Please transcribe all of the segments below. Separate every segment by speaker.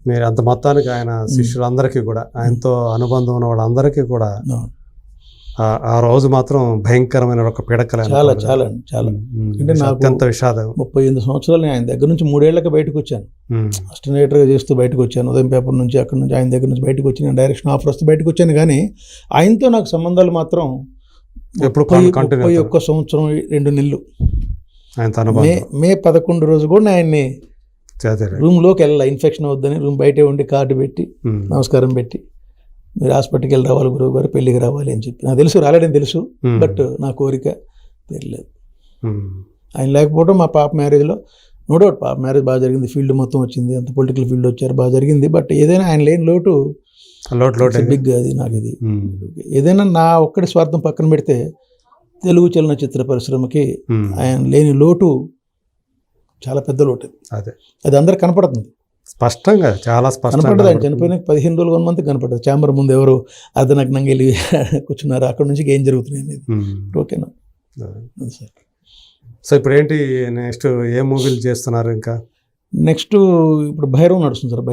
Speaker 1: మీరు అంత మొత్తానికి ఆయన శిష్యులందరికీ కూడా, ఆయనతో అనుబంధం ఉన్న వాళ్ళందరికీ కూడా ఆ రోజు మాత్రం భయంకరమైన ఒక పీడకల.
Speaker 2: చాలా చాలా చాలా అంటే నాకు
Speaker 1: అత్యంత విషాదం.
Speaker 2: 38 సంవత్సరాలు ఆయన దగ్గర నుంచి 3 ఏళ్ళకి బయటకు వచ్చాను. అసిస్టెంట్ ఎడిటర్గా చేస్తూ బయటకు వచ్చాను. ఉదయం పేపర్ నుంచి అక్కడి నుంచి ఆయన దగ్గర నుంచి బయటకు వచ్చి నేను డైరెక్షన్ ఆఫర్ వస్తే బయటకు వచ్చాను. కానీ ఆయనతో నాకు సంబంధాలు మాత్రం
Speaker 1: ఎప్పుడు
Speaker 2: 31 సంవత్సరం 2 నెలలు. మే 11 రోజు కూడా ఆయన్ని రూమ్లోకి వెళ్ళాలి, ఇన్ఫెక్షన్ అవుద్దని రూమ్ బయటే ఉండి కార్డు పెట్టి నమస్కారం పెట్టి మీరు హాస్పిటల్కి వెళ్ళి రావాలి గురువు గారు, పెళ్ళికి రావాలి అని చెప్పి. నాకు తెలుసు రాలేడని తెలుసు, బట్ నా కోరిక తెలియలేదు. ఆయన లేకపోవడం మా పాప మ్యారేజ్లో నో డౌట్ పాప మ్యారేజ్ బాగా జరిగింది, ఫీల్డ్ మొత్తం వచ్చింది, అంత పొలిటికల్ ఫీల్డ్ వచ్చారు, బాగా జరిగింది. బట్ ఏదైనా ఆయన లేని లోటు బిగ్. అది నాకు ఇది ఏదైనా నా ఒక్కడి స్వార్థం పక్కన పెడితే తెలుగు చలనచిత్ర పరిశ్రమకి ఆయన లేని లోటు చాలా పెద్ద లోటు. అది అందరికి కనపడుతుంది
Speaker 1: స్పష్టంగా, చాలా స్పష్టంగా
Speaker 2: కనపడదు. ఆయన చనిపోయిన 15 రోజులు 1 మంత్ కనపడదు. ఛాంబర్ ముందు ఎవరు అర్ధనగ్నంగా వెళ్ళి కూర్చున్నారు, అక్కడ నుంచి ఏం జరుగుతున్నాయి అనేది. ఓకేనా సార్.
Speaker 1: సో ఇప్పుడు ఏంటి నెక్స్ట్ ఏ మూవీలు చేస్తున్నారు? ఇంకా
Speaker 2: నెక్స్ట్ ఇప్పుడు భైరవం నడుస్తుంది సార్.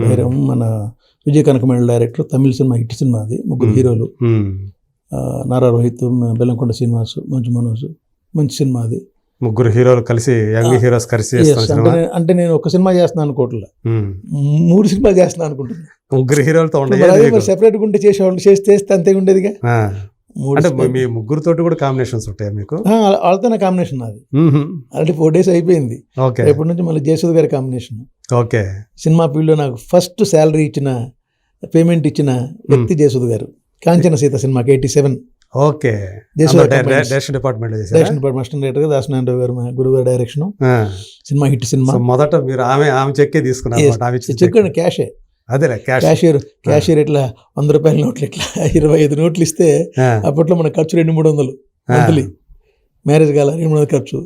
Speaker 2: భైరవం మన విజయ్ కనకమేళ డైరెక్టర్, తమిళ సినిమా, హిట్ సినిమా. అది 3 హీరోలు, నారా రోహిత్, బెల్లంకొండ శ్రీనివాస్, మంచు మనోజ్. మంచి సినిమా అది.
Speaker 1: 3 హీరోలు కలిసి, యంగ్ హీరోస్ కలిసి.
Speaker 2: అంటే నేను ఒక సినిమా చేస్తున్నాను అనుకోవట్లే, 3 సినిమాలు చేస్తున్నాను అనుకుంటున్నాను.
Speaker 1: 3 హీరోలతో
Speaker 2: సెపరేట్ ఉంటే చేసేవాళ్ళు చేస్తే అంతే ఉండేదిగా.
Speaker 1: అంటే మీ 3 తోటి కూడా కాంబినేషన్స్ ఉంటాయా మీకు?
Speaker 2: వాళ్ళతోనే కాంబినేషన్ అది. ఆల్రెడీ 4 days అయిపోయింది. రేపటి నుంచి మళ్ళీ జయసుధ గారి కాంబినేషన్.
Speaker 1: ఓకే.
Speaker 2: సినిమా ఫీల్డ్లో నాకు ఫస్ట్ శాలరీ ఇచ్చిన, పేమెంట్ ఇచ్చిన వ్యక్తి జయసుధ గారు. కాంచన సీత సినిమాకి 87.
Speaker 1: Okay. Direction department
Speaker 2: assistant director Dasanarayana గారు, మా గురువు గారి డైరెక్షన్. Cinema hit cinema.
Speaker 1: మొదట మీరు ఆమె చెక్కే తీసుకున్నారు?
Speaker 2: చెక్ క్యాషే.
Speaker 1: అదేలే
Speaker 2: క్యాషియర్ ఇట్లా 100 రూపాయల నోట్లు ఇట్లా 25 నోట్లు ఇస్తే అప్పట్లో మన ఖర్చు 200-300 మంత్లీ. మ్యారేజ్ కాల 200 ఖర్చు,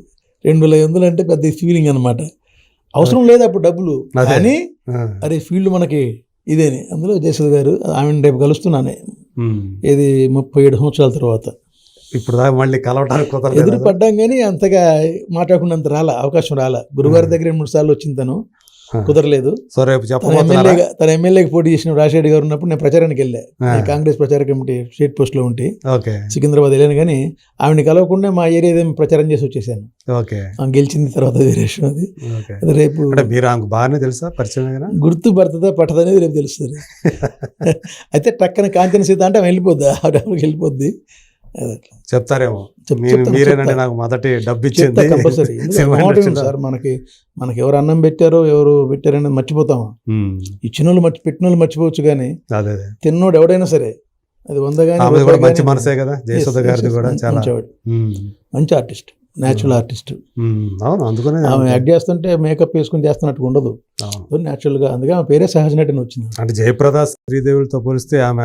Speaker 2: 2500 అంటే పెద్ద ఫీలింగ్ అనమాట. అవసరం లేదు అప్పుడు డబ్బులు, కానీ అరే ఫీల్డ్ మనకి ఇదేని. అందులో జయసుధ గారు, ఆమెను రేపు కలుస్తున్నానే, ఇది 37 సంవత్సరాల తర్వాత.
Speaker 1: ఇప్పుడు మళ్ళీ కలవడానికి
Speaker 2: ఎదురు పడ్డాం కానీ అంతగా మాట్లాడుకున్నంత అవకాశం రాలా. గురుగారి దగ్గర 2-3 సార్లు వచ్చింది, తను కుదరలేదు.
Speaker 1: సో రేపు
Speaker 2: తన ఎమ్మెల్యేకి పోటీ చేసిన రాజశేఖర్ గారు ఉన్నప్పుడు నేను ప్రచారానికి వెళ్ళా. కాంగ్రెస్ ప్రచార కమిటీ స్టేట్ పోస్ట్ లో ఉంటే సికింద్రాబాద్ వెళ్ళాను. కానీ ఆవిడని కలవకుండా మా ఏరియా ప్రచారం చేసి వచ్చేసాను. గెలిచింది తర్వాత వేరే విషయం. అది రేపు
Speaker 1: బాగానే తెలుసా, పరిచయం
Speaker 2: గుర్తు పడుతుందా పట్టదా అనేది రేపు తెలుస్తుంది. అయితే టక్కన కాంచన సీత అంటే వెళ్ళిపోద్ది, ఆవిడకి వెళ్ళిపోద్ది.
Speaker 1: చెప్తారేమో మీరేనండి నాకు మొదటి డబ్బు ఇచ్చింది.
Speaker 2: Compulsory sir. మనకి ఎవరు అన్నం పెట్టారో ఎవరు పెట్టారనేది మర్చిపోతామా? ఇచ్చిన వాళ్ళు పెట్టిన వాళ్ళు మర్చిపోవచ్చు, కానీ తిన్నోడు ఎవడైనా సరే అది 100 కానీ
Speaker 1: మంచి మనసే కదా. జయసుధ గారిది కూడా చాలా
Speaker 2: మంచి ఆర్టిస్ట్, న్యాచురల్ ఆర్టిస్ట్.
Speaker 1: అందుకనే
Speaker 2: ఆమె యాక్ట్ చేస్తుంటే మేకప్ వేసుకుని చేస్తున్నట్టు ఉండదు, న్యాచురల్ గా. అందుకే ఆమె పేరే సహజ నటిని వచ్చింది.
Speaker 1: అంటే జయప్రద, శ్రీదేవులతో పోలిస్తే ఆమె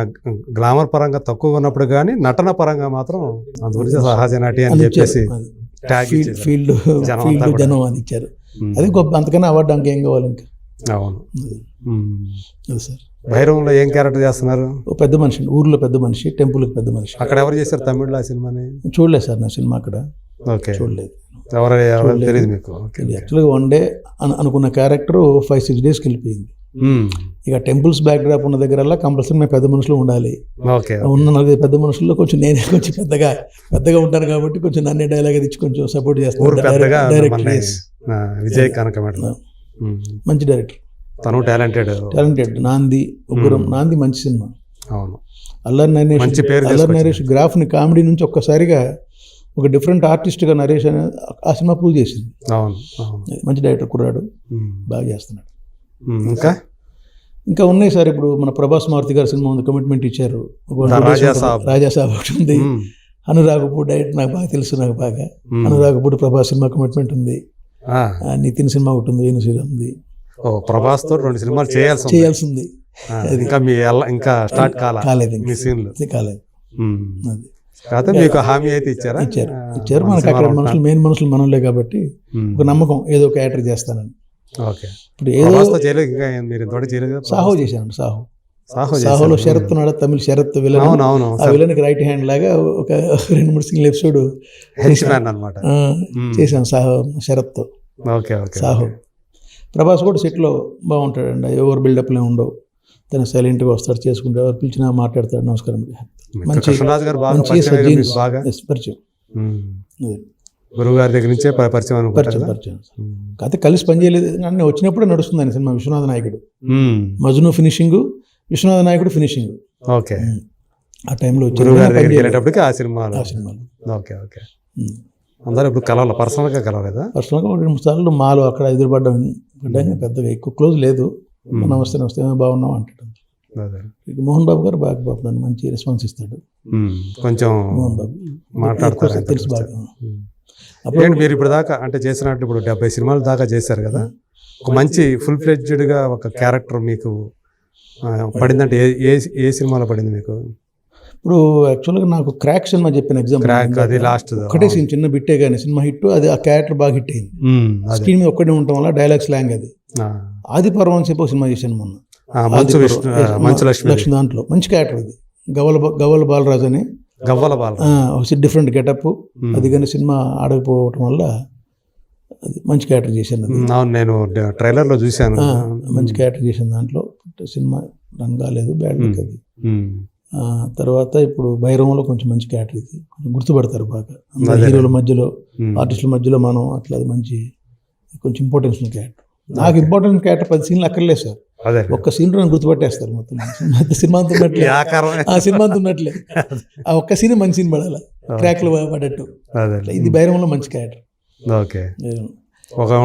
Speaker 1: గ్లామర్ పరంగా తక్కువ ఉన్నప్పుడు కానీ నటన పరంగా మాత్రం అందుగురించి సహజ నటి అని చెప్పేసి
Speaker 2: ఫీల్డ్ జనం అది ఇచ్చారు. అది గొప్ప. అంతకన్నా అవార్డు ఇంకేం కావాలి ఇంకా.
Speaker 1: అవును
Speaker 2: సార్.
Speaker 1: భైరవంలో ఏం క్యారెక్టర్ చేస్తున్నారు?
Speaker 2: పెద్ద మనిషి, ఊర్లో పెద్ద మనిషి, టెంపుల్ పెద్ద మనిషి.
Speaker 1: అక్కడ ఎవరు చేశారు తమిళ్లో ఆ సినిమాని?
Speaker 2: చూడలేదు సార్ నా సినిమా అక్కడ. చూడలేదు.
Speaker 1: తెలియదు మీకు?
Speaker 2: యాక్చువల్గా 1 day అనుకున్న క్యారెక్టర్ 5-6 daysకి వెళ్ళిపోయింది. ఇక టెంపుల్స్ బ్యాక్ డ్రాప్ ఉన్న దగ్గరల్లా కంపల్సరీ మేము పెద్ద మనుషులు ఉండాలి. ఉన్న 40 పెద్ద మనుషుల్లో కొంచెం నేనే కొంచెం పెద్దగా ఉంటాను కాబట్టి కొంచెం నన్నే డైలాగ్ ఇచ్చి కొంచెం సపోర్ట్ చేస్తాను. డైరెక్టర్
Speaker 1: విజయ్ కనకమేళ
Speaker 2: మంచి డైరెక్టర్,
Speaker 1: తను టాలెంటెడ్.
Speaker 2: నాంది, ఉగ్రం. నాంది మంచి సినిమా.
Speaker 1: అవును.
Speaker 2: అల్లరి నరేష్ గ్రాఫ్ని కామెడీ నుంచి ఒక్కసారిగా ఒక డిఫరెంట్ ఆర్టిస్ట్గా నరేష్ అనే ఆ సినిమా ప్రూవ్ చేసింది. మంచి డైరెక్టర్, కుర్రాడు, బాగా చేస్తున్నాడు. ఇంకా ఉన్నాయి సార్. ఇప్పుడు మన ప్రభాస్ మారుతి గారి సినిమా ఉంది, కమిట్మెంట్ ఇచ్చారు. రాజాసాబ్ ఒకటి ఉంది. అనురాగపూడి డైరెక్టర్ నాకు బాగా తెలుసు, నాకు బాగా. అనురాగపూడి ప్రభాస్ సినిమా కమిట్మెంట్ ఉంది. నితిన్ సినిమా ఒకటి ఉంది, వేణు శ్రీరామ్ ఉంది.
Speaker 1: ప్రభాస్ తో 2 సినిమాలు చేయాల్సింది. ఇంకా స్టార్ట్ కాలేదు. అది మీకు హామీ అయితే
Speaker 2: ఇచ్చారు. మనకి అక్కడ మనుషులు, మెయిన్ మనుషులు మనలే కాబట్టి ఒక నమ్మకం, ఏదో ఒక యాక్టర్ చేస్తానని. ఇప్పుడు ఏదో సాహో చేశాను. సాహోలో శరత్ ఉన్నాడు, తమిళ శరత్ విలన్. ఆ విలన్కి రైట్ హ్యాండ్ లాగా ఒక 2-3 సింగిల్ ఎపిసోడ్ చేశాను సాహో, శరత్. సాహో ప్రభాస్ కూడా సెట్లో బాగుంటాడండి, ఎవరు బిల్డప్లే ఉండవు, తను సైలెంట్గా వస్తాడు, చేసుకుంటే ఎవరు పిలిచినా మాట్లాడతాడు, నమస్కారం మంచి
Speaker 1: కృష్ణరాజు గారు బాగా
Speaker 2: పరిచయం,
Speaker 1: గురువు గారి దగ్గర నుంచే పరిచయం
Speaker 2: పరిచయం. కాకపోతే కలిసి పనిచేయలేదు, అన్నీ వచ్చినప్పుడే నడుస్తుంది ఆయన సినిమా. విశ్వనాథ నాయకుడు మజ్ను ఫినిషింగ్, విశ్వనాథ నాయకుడు ఫినిషింగ్.
Speaker 1: ఓకే,
Speaker 2: ఆ టైంలో
Speaker 1: వెళ్ళేటప్పటికి ఆ సినిమాలు. Okay okay. అందరూ ఇప్పుడు కలవాలి, పర్సనల్గా కలవలేదా?
Speaker 2: పర్సనల్గా 2-3 సార్లు మాలో అక్కడ ఎదురుపడ్డాం, పెద్దగా ఎక్కువ క్లోజ్ లేదు. నమస్తే నమస్తే బాగున్నాం అంటాడు. మోహన్ బాబు గారు బాగా బాబు మంచి రెస్పాన్స్ ఇస్తాడు,
Speaker 1: కొంచెం
Speaker 2: మోహన్ బాబు
Speaker 1: మాట్లాడతారు,
Speaker 2: తెలుసు బాగా.
Speaker 1: అప్పుడు మీరు ఇప్పుడు దాకా అంటే చేసినట్టు ఇప్పుడు 70 సినిమాలు దాకా చేశారు కదా, ఒక మంచి ఫుల్ ఫ్లెడ్జ్డ్గా ఒక క్యారెక్టర్ మీకు పడిందంటే ఏ సినిమాలో పడింది మీకు?
Speaker 2: ఇప్పుడు యాక్చువల్గా నాకు క్రాక్ సినిమా చెప్పిన ఎగ్జాంపుల్,
Speaker 1: అది లాస్ట్
Speaker 2: ఒకటే సీన్, చిన్న బిట్టే కానీ సినిమా హిట్, అది ఆ క్యారెక్టర్ బాగా హిట్ అయింది. స్క్రీన్ మీద ఒక్కడే ఉండటం వల్ల డైలాగ్ స్లాంగ్ అది. ఆది పర్వం అని చెప్పి ఒక సినిమా చేశాను మొన్న,
Speaker 1: మంచు లక్ష్మి,
Speaker 2: దాంట్లో మంచి క్యారెక్టర్ అది. గవ్వల బాలరాజు అని, డిఫరెంట్ గెటప్ అది, కానీ సినిమా ఆడకపోవటం వల్ల అది మంచి క్యారెక్టర్ చేశాను.
Speaker 1: నేను ట్రైలర్లో చూశాను,
Speaker 2: మంచి క్యారెక్టర్ చేశాను దాంట్లో. సినిమా రన్ కాలేదు, బ్యాడ్ లుక్ అది. తర్వాత ఇప్పుడు భైరవంలో కొంచెం మంచి క్యారెక్టర్ ఇది, కొంచెం గుర్తుపడతారు బాగా హీరోల మధ్యలో, ఆర్టిస్టుల మధ్యలో మనం అట్లా, అది మంచి కొంచెం ఇంపార్టెన్స్ ఉన్న క్యారెక్టర్. నాకు ఇంపార్టెంట్ క్యారెక్టర్ 10 సీన్లు అక్కర్లేదు సార్, ఒక్క సీన్ నన్ను గుర్తుపట్టేస్తారు మొత్తం. సినిమా అంతా ఉన్నట్లే, ఆ సినిమా అంతా ఉన్నట్లే, ఆ ఒక్క సీన్ మంచి సీన్ పడాలి, క్రాక్లు పడట్టు. ఇది భైరవంలో మంచి క్యారెక్టర్.
Speaker 1: ఓకే,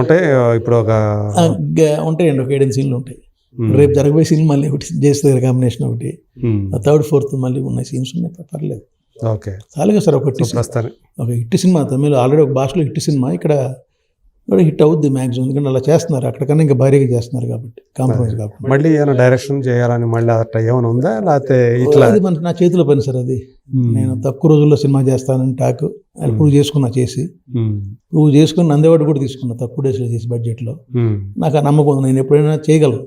Speaker 1: ఉంటాయి ఇప్పుడు
Speaker 2: ఉంటాయండి, ఒక 7 సీన్లు ఉంటాయి. రేపు జరగబోయే సీన్ మళ్ళీ ఒకటి చేస్తారు, కాంబినేషన్ ఒకటి, 3rd 4th మళ్ళీ ఉన్నాయి సీన్స్ ఉన్నాయి, పర్లేదు.
Speaker 1: ఓకే,
Speaker 2: చాలుగా సార్. ఒక హిట్ సినిమా, తమిళ ఆల్రెడీ ఒక భాషలో హిట్ సినిమా, ఇక్కడ కూడా హిట్ అవుద్ది మ్యాక్సిమం, ఎందుకంటే అలా చేస్తున్నారు, అక్కడికన్నా ఇంకా భారీగా చేస్తున్నారు కాబట్టి, కాంప్రమైజ్ కాకుండా.
Speaker 1: మళ్ళీ ఏమైనా డైరెక్షన్ చేయాలని మళ్ళీ అట్లా ఏమైనా ఉందా, లేకపోతే ఇట్లా?
Speaker 2: అది నా చేతిలో పని సార్, అది నేను తక్కువ రోజుల్లో సినిమా చేస్తానని టాక్, అది ప్రూవ్ చేసుకున్నా, ప్రూవ్ చేసుకుని నందేవాడు కూడా తీసుకున్నా తక్కువ డేస్లో చేసి, బడ్జెట్లో. నాకు ఆ నమ్మకం ఉంది, నేను ఎప్పుడైనా చేయగలను,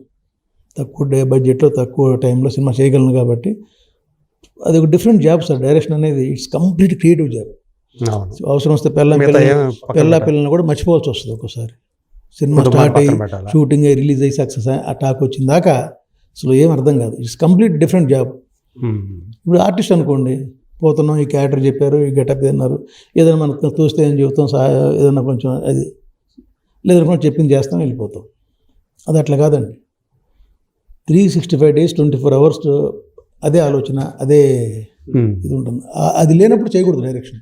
Speaker 2: తక్కువ బడ్జెట్లో తక్కువ టైంలో సినిమా చేయగలను కాబట్టి. అది ఒక డిఫరెంట్ జాబ్ సార్, డైరెక్షన్ అనేది ఇట్స్ కంప్లీట్ క్రియేటివ్ జాబ్. అవసరం వస్తే పిల్లల్ని కూడా మర్చిపోవాల్సి వస్తుంది ఒక్కోసారి. సినిమా స్టార్ట్ అయ్యి షూటింగ్ అయ్యి రిలీజ్ అయ్యి సక్సెస్ ఆ టాక్ వచ్చిన దాకా అసలు ఏం అర్థం కాదు. It's complete different job. ఇప్పుడు ఆర్టిస్ట్ అనుకోండి, పోతున్నాం, ఈ క్యారెక్టర్ చెప్పారు, ఈ గెటప్ అన్నారు, ఏదైనా మనకు తోస్తే ఏం చెబుతాం, ఏదైనా కొంచెం అది లేదనుకోండి చెప్పింది చేస్తాం, వెళ్ళిపోతాం. అది అట్లా కాదండి, 365 days 24 hours అదే ఆలోచన, అదే ఇది ఉంటుంది. అది లేనప్పుడు చేయకూడదు డైరెక్షన్.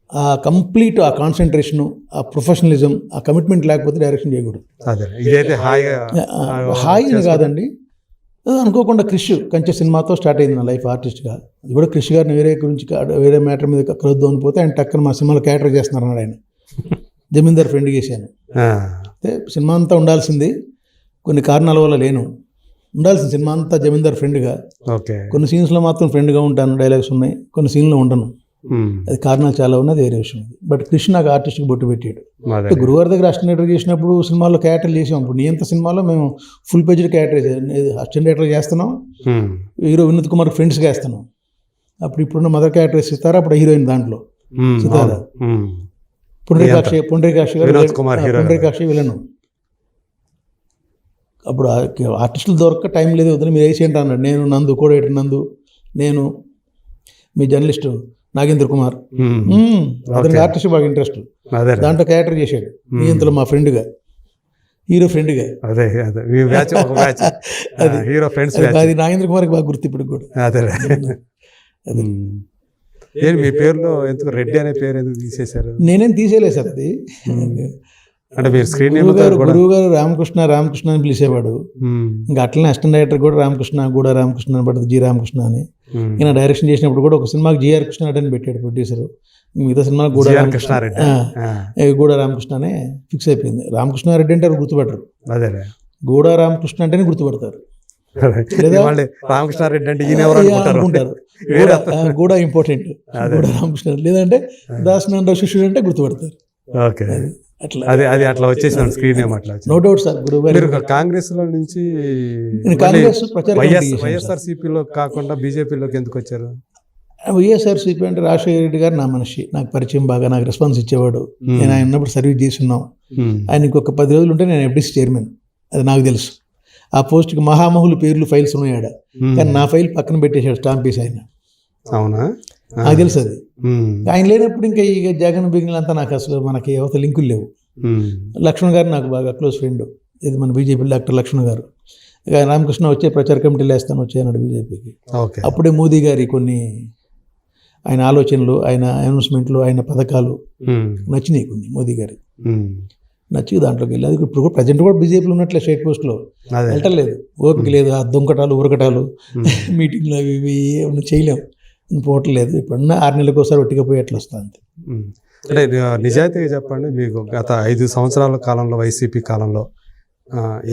Speaker 2: ఆ కంప్లీట్ ఆ కాన్సన్ట్రేషను, ఆ ప్రొఫెషనలిజం, ఆ కమిట్మెంట్ లేకపోతే డైరెక్షన్ చేయకూడదు. హాయి అని కాదండి, అనుకోకుండా క్రిష్ కంచె సినిమాతో స్టార్ట్ అయింది నా లైఫ్ ఆర్టిస్ట్గా. అది కూడా క్రిష్ గారిని వేరే మ్యాటర్ మీద కలుద్దాం అని పోతే ఆయన టక్కన మా సినిమాలో క్యారెక్టర్ చేస్తున్నారు అన్నాడు ఆయన. జమీందార్ ఫ్రెండ్ చేశాను, అయితే సినిమా అంతా ఉండాల్సింది, కొన్ని కారణాల వల్ల లేను, ఉండాల్సిన సినిమా అంతా జమీందార్ ఫ్రెండ్గా. కొన్ని సీన్స్లో మాత్రం ఫ్రెండ్గా ఉంటాను, డైలాగ్స్ ఉన్నాయి, కొన్ని సీన్లో ఉండను, అది కారణాలు చాలా ఉన్నది, వేరే విషయం. బట్ కృష్ణ నాకు ఆర్టిస్ట్కి బొట్టు పెట్టాడు. గురువారి దగ్గర అసిస్టెంట్ డైరెక్టర్ చేసినప్పుడు సినిమాలో క్యారెక్టర్ చేసాం. ఇప్పుడు నియంత సినిమాలో మేము full phased character assistant director చేస్తున్నాం, హీరో వినోద్ కుమార్ ఫ్రెండ్స్గా వేస్తున్నాం. అప్పుడు ఇప్పుడున్న మదర్ క్యారెక్టర్ సితారా, అప్పుడు హీరోయిన్ దాంట్లో సితారా, పుండరీకాక్షి విలను. అప్పుడు ఆర్టిస్టులు దొరక్క టైం లేదు, వద్దని మీరు వేసేయండి అన్నాడు. నేను నందు కూడా నందు, నేను మీ జర్నలిస్టు నాగేంద్ర కుమార్, అతనికి ఆర్టిస్ట్ బాగా ఇంట్రెస్ట్, దాంట్లో క్యారెక్టర్ చేశాడు. మీ ఇంతలో మా ఫ్రెండ్గా, హీరో ఫ్రెండ్గా, అది నాగేంద్ర కుమార్కి బాగా గుర్తు ఇప్పుడు కూడా.
Speaker 1: మీ పేరులో ఎందుకు రెడ్డి అనే పేరు ఎందుకు తీసేశారు?
Speaker 2: నేనేం తీసేయలేదు సార్, అది
Speaker 1: అంటే మీరు స్క్రీన్
Speaker 2: గురువు గారు రామకృష్ణ అని పిలిచేవాడు. ఇంకా అట్లనే అసిస్టెంట్ డైరెక్టర్ కూడా గూడా రామకృష్ణ అని పడుతుంది, జి రామకృష్ణ అని. ఈయన డైరెక్షన్ చేసినప్పుడు కూడా ఒక సినిమాకి జిఆర్ కృష్ణారెడ్డి అని పెట్టాడు ప్రొడ్యూసర్, మిగతా సినిమాకి గూడా రామకృష్ణ అనే ఫిక్స్ అయిపోయింది. రామకృష్ణారెడ్డి అంటే గుర్తుపట్టరు, గూడా రామకృష్ణ అంటేనే గుర్తుపడతారు,
Speaker 1: రామకృష్ణారెడ్డి అంటే
Speaker 2: అనుకుంటారు. గూడా ఇంపార్టెంట్, గూడా రామకృష్ణ, లేదంటే దాసనారాయణ శిష్యుడు అంటే గుర్తుపడతారు.
Speaker 1: అట్లా అది అట్లా వచ్చేసింది స్క్రీన్ నేమ్ అట్లా.
Speaker 2: No doubt sir.
Speaker 1: కాంగ్రెస్ లో నుంచి
Speaker 2: వైఎస్ఆర్సీపీలో
Speaker 1: కాకుండా బీజేపీలోకి ఎందుకు వచ్చారు?
Speaker 2: వైఎస్ఆర్సీపీ అంటే రాజశేఖర రెడ్డి గారు నా మనిషి, నాకు పరిచయం బాగా, నాకు రెస్పాన్స్ ఇచ్చేవాడు. నేను ఆయన ఉన్నప్పుడు సర్వీస్ చేస్తున్నాం. ఆయన ఇంకొక 10 రోజులు ఉంటే నేను ఎఫ్డీసీ చైర్మన్, అది నాకు తెలుసు. ఆ పోస్ట్కి మహామహులు పేర్లు ఫైల్స్ ఉన్నాయాడ, కానీ నా ఫైల్ పక్కన పెట్టేశాడు స్టాంప్ వేసి ఆయన.
Speaker 1: అవునా?
Speaker 2: నాకు తెలుసు అది. ఆయన లేనప్పుడు ఇంకా ఈ జగన్ బిగినంతా నాకు అసలు మనకి యువత లింకులు లేవు. లక్ష్మణ్ గారు నాకు బాగా క్లోజ్ ఫ్రెండ్, ఇది మన బీజేపీ డాక్టర్ లక్ష్మణ్ గారు. ఇక రామకృష్ణ వచ్చే ప్రచార కమిటీలు వేస్తాను వచ్చాయన్నాడు బీజేపీకి. అప్పుడే మోదీ గారి కొన్ని ఆయన ఆలోచనలు, ఆయన అనౌన్స్మెంట్లు, ఆయన పథకాలు నచ్చినాయి కొన్ని మోదీ గారి, నచ్చి దాంట్లోకి వెళ్ళి అది ఇప్పుడు కూడా ప్రజెంట్ కూడా బీజేపీలో ఉన్నట్లే స్టేట్ పోస్ట్లో వెళ్ళటలేదు. ఓపిక లేదు, ఆ దొంగటాలు ఉరకటాలు మీటింగ్లు అవి ఇవి ఏమన్నా చేయలేము, పోవట్లేదు. ఇప్పుడున్న 6 నెలలకు ఒకసారి ఒట్టిగా పోయి ఎట్లా వస్తుంది అంతే.
Speaker 1: అంటే నిజాయితీగా చెప్పండి, మీకు గత 5 సంవత్సరాల కాలంలో వైసీపీ కాలంలో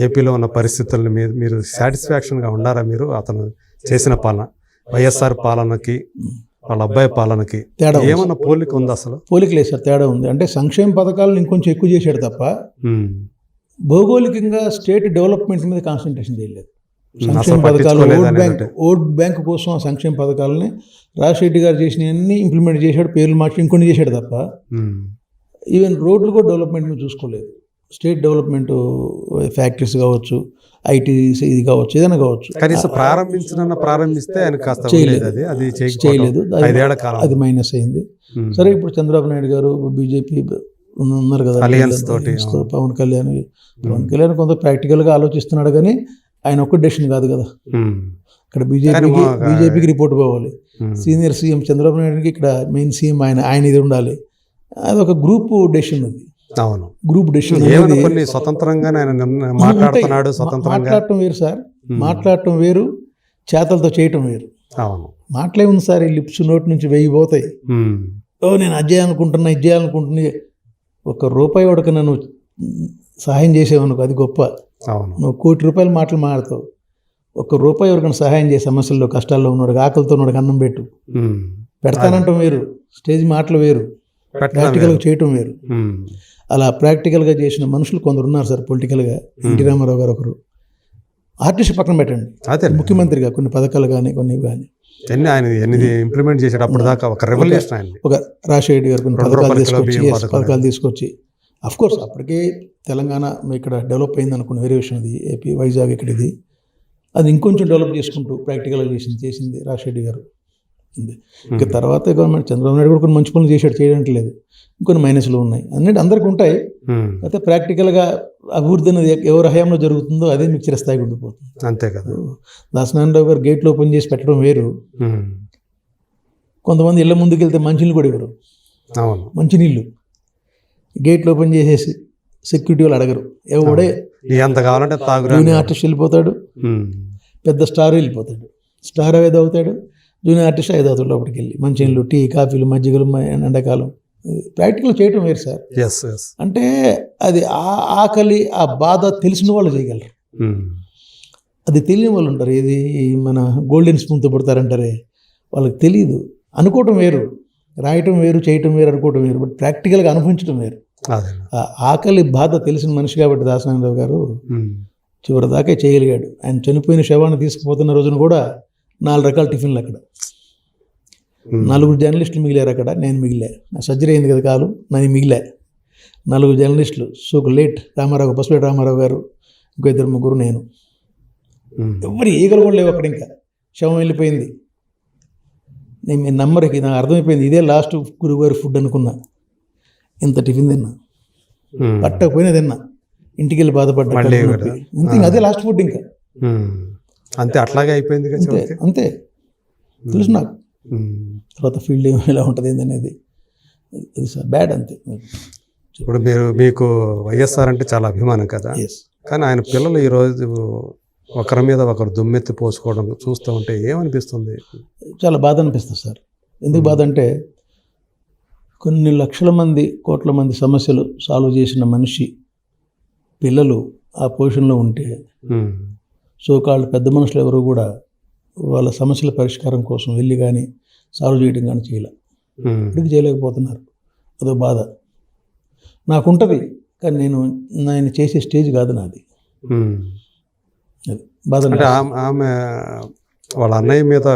Speaker 1: ఏపీలో ఉన్న పరిస్థితులను మీరు సాటిస్ఫాక్షన్గా ఉండారా? మీరు అతను చేసిన పాలన, వైఎస్ఆర్ పాలనకి వాళ్ళ అబ్బాయి పాలనకి ఏమన్నా పోలిక ఉంది? అసలు
Speaker 2: పోలిక లేదు సార్, తేడా ఉంది. అంటే సంక్షేమ పథకాలను ఇంకొంచెం ఎక్కువ చేశాడు తప్ప భౌగోళికంగా స్టేట్ డెవలప్మెంట్ మీద కాన్సన్ట్రేషన్ చేయలేదు. సంక్షేమ పథకాలు ఓట్ బ్యాంక్ కోసం ఆ సంక్షేమ పథకాలని రాజశేఖర్ గారు చేసినవన్నీ ఇంప్లిమెంట్ చేశాడు, పేర్లు మార్చి ఇంకొన్ని చేశాడు తప్ప ఈవెన్ రోడ్లు కూడా డెవలప్మెంట్ మీద చూసుకోలేదు. స్టేట్ డెవలప్మెంట్, ఫ్యాక్టరీస్ కావచ్చు, ఐటీ ఇది కావచ్చు, ఏదైనా కావచ్చు,
Speaker 1: కనీసం ప్రారంభిస్తే ఆయన కాస్త
Speaker 2: చేయలేదు. అది మైనస్ అయింది. సరే, ఇప్పుడు చంద్రబాబు నాయుడు గారు బీజేపీ ఉన్నారు కదా, పవన్ కళ్యాణ్ కొంత ప్రాక్టికల్గా ఆలోచిస్తున్నాడు, కానీ ఆయన ఒక్క డెసిషన్ కాదు కదా. ఇక్కడ బీజేపీకి రిపోర్ట్ పోవాలి, సీనియర్ సీఎం చంద్రబాబు నాయుడుకి ఇక్కడ మెయిన్ సీఎం ఆయన ఇది ఉండాలి. అది ఒక గ్రూప్ డెసిషన్. అది
Speaker 1: అవును,
Speaker 2: గ్రూప్ డెసిషన్.
Speaker 1: స్వతంత్రంగా మాట్లాడటం
Speaker 2: వేరు సార్, మాట్లాడటం వేరు, చేతలతో చేయటం వేరు.
Speaker 1: అవును,
Speaker 2: మాటలే ఉంది సార్, ఈ లిప్స్ నోటి నుంచి 1000 పోతాయి. నేను అది చేయాలనుకుంటున్నా, ఇది చేయాలనుకుంటున్నా. ₹1 వాడికి నన్ను సహాయం చేసేవనుకో, అది గొప్ప. నువ్వు ₹1 కోటి మాటలు మాట్లాడతావు. ₹1 ఎవరికైనా సహాయం చేసే సమస్యల్లో, కష్టాల్లో ఉన్నాడు, ఆకలితో ఉన్నాడు, అన్నం పెట్టు. పెడతానంటాం వేరు, స్టేజ్ మాటలు వేరు, ప్రాక్టికల్గా చేయటం వేరు. అలా ప్రాక్టికల్గా చేసిన మనుషులు కొందరు ఉన్నారు సార్ పొలిటికల్గా. ఎన్టీ రామారావు గారు ఒకరు. ఆర్టిస్ట్ పక్కన పెట్టండి, ముఖ్యమంత్రిగా కొన్ని పథకాలు కానీ కొన్ని కానీ
Speaker 1: ఇంప్లిమెంట్ చేశాడు. అప్పుడు దాకా ఒక రెవల్యూషన్,
Speaker 2: ఒక రాజశేఖర్ గారు కొన్ని పథకాలు తీసుకొచ్చి అఫ్కోర్స్ అప్పటికే తెలంగాణ ఇక్కడ డెవలప్ అయింది అనుకున్న వేరే విషయం. అది ఏపీ వైజాగ్ ఇక్కడ ఇది, అది ఇంకొంచెం డెవలప్ చేసుకుంటూ ప్రాక్టికల్గా చేసింది రాజశేఖర్ గారు. ఇక తర్వాత గవర్నమెంట్ చంద్రబాబు నాయుడు కూడా కొన్ని మంచి పనులు చేయడానికి లేదు, ఇంకొన్ని మైనస్లు ఉన్నాయి, అన్నిటి అందరికీ ఉంటాయి. అయితే ప్రాక్టికల్గా అభివృద్ధి అనేది ఎవరి హయాంలో జరుగుతుందో అదే మీకు చిరస్థాయిగా ఉండిపోతుంది.
Speaker 1: అంతే కదా.
Speaker 2: దాసనారాయణరావు గారు గేట్లు ఓపెన్ చేసి పెట్టడం వేరు, కొంతమంది ఇళ్ళ ముందుకు వెళ్తే మంచినీళ్ళు కూడా ఇవ్వరు. మంచినీళ్ళు గేట్లు ఓపెన్ చేసేసి సెక్యూరిటీ వాళ్ళు అడగరు, ఎవడే
Speaker 1: ఎంత కావాలంటే
Speaker 2: జూనియర్ ఆర్టిస్ట్ వెళ్ళిపోతాడు, పెద్ద స్టార్ వెళ్ళిపోతాడు, స్టార్ ఏదో అవుతాడు, జూనియర్ ఆర్టిస్ట్ 5 అవుతాడు లోపలికి వెళ్ళి. మంచినీళ్ళు, టీ, కాఫీలు, మజ్జిగలు ఎండాకాలం. ప్రాక్టికల్ చేయటం వేరు సార్. అంటే అది ఆకలి, ఆ బాధ తెలిసిన వాళ్ళు చేయగలరు, అది తెలియని వాళ్ళు ఉంటారు. ఇది మన గోల్డెన్ స్పూన్తో పడతారంటారే, వాళ్ళకి తెలియదు. అనుకోవటం వేరు, రాయటం వేరు, చేయటం వేరు, అనుకోవటం వేరు, బట్ ప్రాక్టికల్గా అనుభవించడం వేరు. ఆకలి బాధ తెలిసిన మనిషి కాబట్టి దాసనారాయణరావు గారు చివరి దాకా చేయగలిగాడు. ఆయన చనిపోయిన శవాన్ని తీసుకుపోతున్న రోజున కూడా 4 రకాల టిఫిన్లు అక్కడ, 4 జర్నలిస్టులు మిగిలారు అక్కడ, నేను మిగిలే. నా సర్జరీ అయింది కదా కాలు, నేను మిగిలే. 4 జర్నలిస్టులు, సూకు లేట్ రామారావు, పసుపేట రామారావు గారు, ఇంకో 2-3 నేను. ఎవరి ఈగలు కూడా లేవు అక్కడ. ఇంకా శవం వెళ్ళిపోయింది. నేను నమ్మరికి నాకు అర్థమైపోయింది, ఇదే లాస్ట్ గురువారి ఫుడ్ అనుకున్నా. ఇంత టిఫిన్ తిన్నా, పట్టకపోయినా తిన్నా, ఇంటికి వెళ్ళి బాధపడ్డా, అదే లాస్ట్ ఫుడ్. ఇంకా
Speaker 1: అంతే, అట్లాగే అయిపోయింది.
Speaker 2: అంతే తెలుసు నాకు. తర్వాత ఫీల్డ్ ఎలా ఉంటుంది ఏంటనేది అది సార్ బ్యాడ్, అంతే.
Speaker 1: ఇప్పుడు మీకు వైఎస్ఆర్ అంటే చాలా అభిమానం కదా, కానీ ఆయన పిల్లలు ఈరోజు ఒకరి మీద ఒకరు దుమ్మెత్తి పోసుకోవడం చూస్తూ ఉంటే ఏమనిపిస్తుంది?
Speaker 2: చాలా బాధ అనిపిస్తుంది సార్. ఎందుకు బాధ అంటే, కొన్ని లక్షల మంది, కోట్ల మంది సమస్యలు సాల్వ్ చేసిన మనిషి పిల్లలు ఆ పొజిషన్లో ఉంటే, సోకాళ్ళు పెద్ద మనుషులు ఎవరు కూడా వాళ్ళ సమస్యల పరిష్కారం కోసం వెళ్ళి కానీ సాల్వ్ చేయడం కానీ ఇప్పటికి చేయలేకపోతున్నారు. అదో బాధ నాకుంటుంది, కానీ నేను చేసే స్టేజ్ కాదు నాది.
Speaker 1: బాధ. అంటే ఆమె వాళ్ళ అన్నయ్య మీద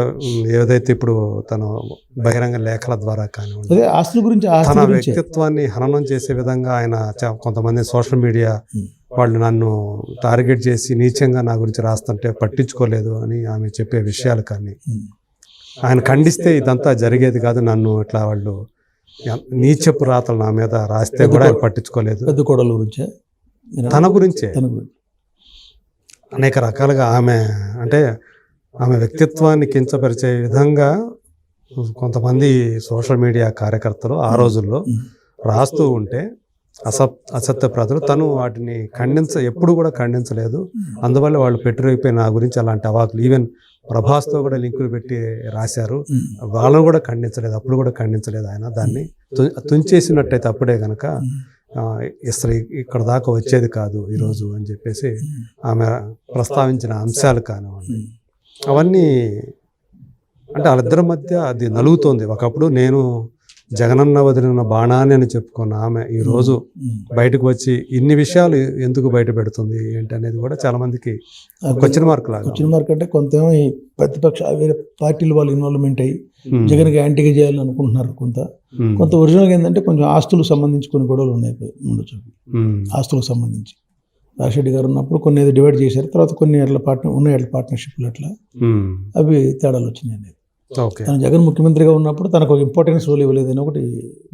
Speaker 1: ఏదైతే ఇప్పుడు తను బహిరంగ లేఖల ద్వారా కానివ్వండి,
Speaker 2: అదే ఆస్తుల గురించి
Speaker 1: తన వ్యక్తిత్వాన్ని హననం చేసే విధంగా ఆయన కొంతమంది సోషల్ మీడియా వాళ్ళు నన్ను టార్గెట్ చేసి నీచంగా నా గురించి రాస్తుంటే పట్టించుకోలేదు అని ఆమె చెప్పే విషయాలు కానీ ఆయన ఖండిస్తే ఇదంతా జరిగేది కాదు. నన్ను ఇట్లా వాళ్ళు నీచపు రాతలు నా మీద రాస్తే కూడా ఆయన పట్టించుకోలేదు.
Speaker 2: పెద్ద కోడల గురించే,
Speaker 1: తన గురించే అనేక రకాలుగా ఆమె అంటే ఆమె వ్యక్తిత్వాన్ని కించపరిచే విధంగా కొంతమంది సోషల్ మీడియా కార్యకర్తలు ఆ రోజుల్లో రాస్తూ ఉంటే అసత్య ప్రజలు తను వాటిని ఎప్పుడు కూడా ఖండించలేదు. అందువల్ల వాళ్ళు పెట్టిరైపోయి నా గురించి అలాంటి అవాకులు ఈవెన్ ప్రభాస్తో కూడా లింకులు పెట్టి రాశారు. వాళ్ళను కూడా ఖండించలేదు, అప్పుడు కూడా ఖండించలేదు. ఆయన దాన్ని తుంచేసినట్టయితే అప్పుడే కనుక ఇస్త్రీ ఇక్కడ దాకా వచ్చేది కాదు ఈరోజు అని చెప్పేసి ఆమె ప్రస్తావించిన అంశాలు కానివ్వండి, అవన్నీ అంటే వాళ్ళిద్దరి మధ్య అది నలుగుతోంది. ఒకప్పుడు నేను జగనన్న వదిలిన బాణాన్ని అని చెప్పుకున్న ఆమె ఈరోజు బయటకు వచ్చి ఇన్ని విషయాలు ఎందుకు బయట పెడుతుంది ఏంటి అనేది కూడా చాలా మందికి క్వశ్చన్ మార్క్ లాగా.
Speaker 2: క్వశ్చన్ మార్క్ అంటే కొంతేమో ఈ ప్రతిపక్ష వేరే పార్టీలు వాళ్ళు ఇన్వాల్వ్మెంట్ అయ్యి జగన్కి యాంటీగా చేయాలని అనుకుంటున్నారు. కొంత ఒరిజినల్గా ఏంటంటే కొంచెం ఆస్తులకు సంబంధించి కొన్ని గొడవలు ఉన్నాయి ఉండొచ్చు. ఆస్తులకు సంబంధించి రాజశేఖర్ గారు ఉన్నప్పుడు కొన్ని ఏదో డివైడ్ చేశారు, తర్వాత కొన్ని ఎట్లా పార్ట్నర్షిప్లు అట్లా అవి తేడాలు వచ్చినాయి అనేది. తను జగన్ ముఖ్యమంత్రిగా ఉన్నప్పుడు తనకు ఒక ఇంపార్టెన్స్ రోల్ ఇవ్వలేదని ఒకటి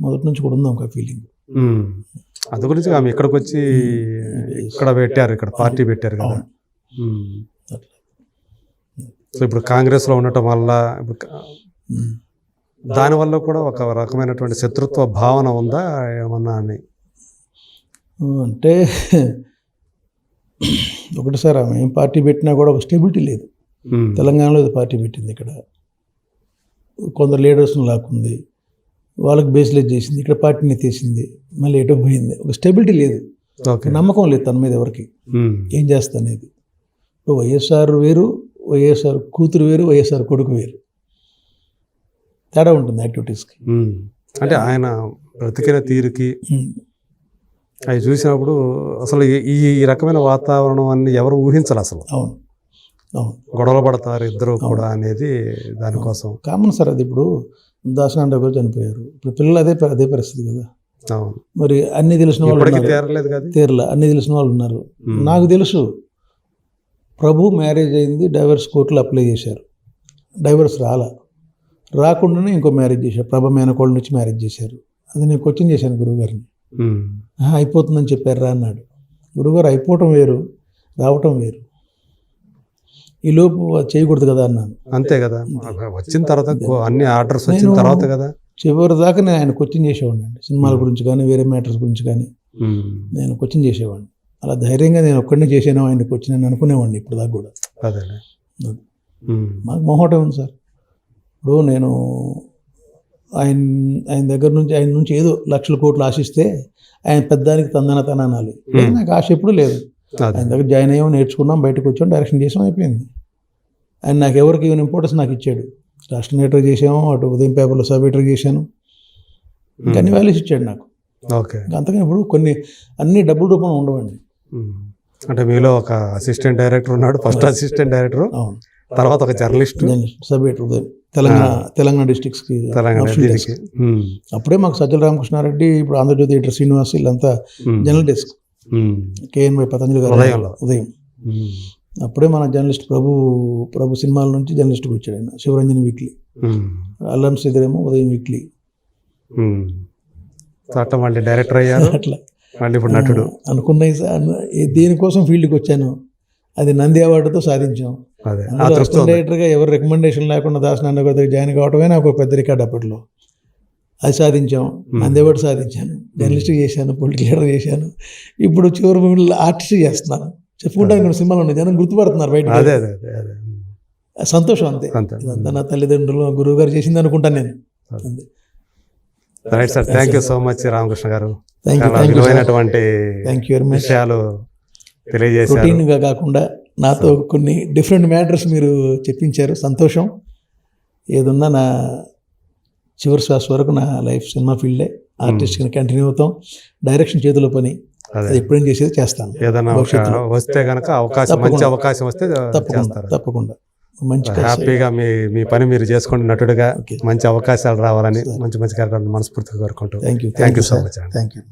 Speaker 2: మొదటి నుంచి కూడా ఉంది ఒక ఫీలింగ్.
Speaker 1: అందు గురించి ఆమె ఇక్కడికి వచ్చి ఇక్కడ పెట్టారు, ఇక్కడ పార్టీ పెట్టారు కదా. సో ఇప్పుడు కాంగ్రెస్లో ఉండటం వల్ల దానివల్ల కూడా ఒక రకమైనటువంటి శత్రుత్వ భావన ఉందా ఏమన్నా అని
Speaker 2: అంటే ఒకటి సార్, ఆమె ఏం పార్టీ పెట్టినా కూడా ఒక స్టెబిలిటీ లేదు. తెలంగాణలో ఇది పార్టీ పెట్టింది, ఇక్కడ కొందరు లీడర్స్ని లాక్కుంది, వాళ్ళకి బేస్లెస్ చేసింది, ఇక్కడ పార్టీని తీసింది, మళ్ళీ ఎటో పోయింది. ఒక స్టెబిలిటీ లేదు, నమ్మకం లేదు తన మీద ఎవరికి ఏం చేస్తా అనేది. వైఎస్ఆర్ వేరు, వైఎస్ఆర్ కూతురు వేరు, వైఎస్ఆర్ కొడుకు వేరు, తేడా ఉంటుంది యాక్టివిటీస్కి.
Speaker 1: అంటే ఆయన బ్రతికిన తీరుకి అవి చూసినప్పుడు అసలు ఈ రకమైన వాతావరణం అన్ని ఎవరు ఊహించాలి అసలు.
Speaker 2: అవును అవును,
Speaker 1: గొడవలు పడతారు ఇద్దరు కూడా అనేది దానికోసం
Speaker 2: కామన్ సార్. అది ఇప్పుడు దాసనాండ గారు చనిపోయారు, ఇప్పుడు పిల్లలు అదే పరిస్థితి కదా. మరి అన్ని తెలిసిన వాళ్ళు తీరలే, అన్ని తెలిసిన వాళ్ళు ఉన్నారు. నాకు తెలుసు, ప్రభు మ్యారేజ్ అయింది, డైవర్స్ కోర్టులో అప్లై చేశారు, డైవర్స్ రాకుండానే ఇంకో మ్యారేజ్ చేశారు, ప్రభ మేనకోళ్ళ నుంచి మ్యారేజ్ చేశారు. అది నేను క్వశ్చన్ చేశాను గురువుగారిని, అయిపోతుందని చెప్పారు రా అన్నాడు. గురువుగారు అయిపోవటం వేరు, రావటం వేరు, ఈ లోపు చేయకూడదు కదా అన్నాను.
Speaker 1: అంతే కదా, వచ్చిన తర్వాత అన్ని ఆర్డర్స్ వచ్చిన తర్వాత కదా.
Speaker 2: చివరి దాకా నేను ఆయన క్వశ్చన్ చేసేవాడిని అండి, సినిమాల గురించి కానీ వేరే మ్యాటర్స్ గురించి కానీ నేను క్వశ్చన్ చేసేవాడిని. అలా ధైర్యంగా నేను ఒక్కడినే చేసాను ఆయన క్వశ్చన్ అని అనుకునేవాడిని ఇప్పుడు దాకా కూడా. మాకు మొహోటం ఉంది సార్. ఇప్పుడు నేను ఆయన దగ్గర నుంచి ఆయన నుంచి ఏదో లక్షల కోట్లు ఆశిస్తే ఆయన పెద్దానికి తన అనాలి. నాకు ఆశ ఎప్పుడు లేదు. ఆయన దగ్గర జాయిన్ అయ్యాం, నేర్చుకున్నాం, బయటకు వచ్చాం, డైరెక్షన్ చేసాం, అయిపోయింది. ఆయన నాకు ఎవరికి ఈవెన్ ఇంపార్టెన్స్ నాకు ఇచ్చాడు. రాష్ట్ర ఎడిటర్ చేసాము, అటు ఉదయం పేపర్లో సబ్ ఎడిటర్ చేశాను, ఇంకా అన్ని వాల్యూస్ ఇచ్చాడు నాకు. అంతకని ఇప్పుడు కొన్ని అన్ని డబ్బుల రూపంలో ఉండవండి.
Speaker 1: అంటే మీలో ఒక అసిస్టెంట్ డైరెక్టర్ ఉన్నాడు, ఫస్ట్ అసిస్టెంట్ డైరెక్టర్, తర్వాత ఒక జర్నలిస్ట్,
Speaker 2: సబ్ ఎడిటర్ ఉదయం తెలంగాణ డిస్ట్రిక్ట్స్కి. అప్పుడే మాకు సజ్జల రామకృష్ణారెడ్డి, ఇప్పుడు ఆంధ్రజ్యోతి ఎడిటర్ శ్రీనివాస్, వీళ్ళంతా జర్నల్ డెస్క్. కేఎన్వై పతంజలి గారు ఉదయం. అప్పుడే మన జర్నలిస్ట్ ప్రభు సినిమాల నుంచి జర్నలిస్ట్కి వచ్చాడు ఆయన, శివరంజని వీక్లీ, అల్లం శ్రీధరేమో ఉదయం వీక్లీ.
Speaker 1: మళ్ళీ డైరెక్టర్ అయ్యారు, మళ్ళీ ఇప్పుడు నటుడు.
Speaker 2: అనుకున్నాయి సార్, దేనికోసం ఫీల్డ్కి వచ్చాను, అది నంది అవార్డుతో సాధించాం. డైరెక్టర్గా ఎవరు రికమెండేషన్ లేకుండా దాసనాండ గారి దగ్గర జాయిన్ కావడమే నాకు పెద్ద రికార్డ్ అప్పట్లో. అది సాధించాం, నంది అవార్డు సాధించాను, జర్నలిస్ట్ చేశాను, పొలిటికల్ లీడర్ చేశాను, ఇప్పుడు చివరి మూవీలో ఆర్టిస్ట్ చేస్తున్నాను. చెప్పుకుంటాను కొన్ని సినిమాలు ఉన్నాయి, జనం గుర్తుపడుతున్నారు బయట. సంతోషం అంతే. ఇదంతా నా తల్లిదండ్రులు, గురువు గారు చేసింది అనుకుంటాను నేను.
Speaker 1: Right sir, thank you so much Ramakrishna గారు. విషయాలు తెలియజేశారు.
Speaker 2: రొటీన్గా కాకుండా నాతో కొన్ని డిఫరెంట్ మ్యాటర్స్ మీరు చెప్పించారు, సంతోషం. ఏదున్నా నా చివరి శ్వాస వరకు నా లైఫ్ సినిమా ఫీల్డే, ఆర్టిస్ట్గా కంటిన్యూ అవుతాం. డైరెక్షన్ చేతిలో పని, అది ఎప్పుడేం చేసేది చేస్తాను.
Speaker 1: ఏదైనా వస్తే కనుక అవకాశం, మంచి అవకాశం వస్తే
Speaker 2: తప్పకుండా మంచి
Speaker 1: హ్యాపీగా మీ పని మీరు చేసుకోండి, నటుడిగా
Speaker 2: Okay.
Speaker 1: మంచి అవకాశాలు రావాలని, మంచి మంచి కార్యక్రమాలు మనస్ఫూర్తిగా కోరుకుంటూ
Speaker 2: thank you
Speaker 1: thank you so much అండి.
Speaker 2: Thank you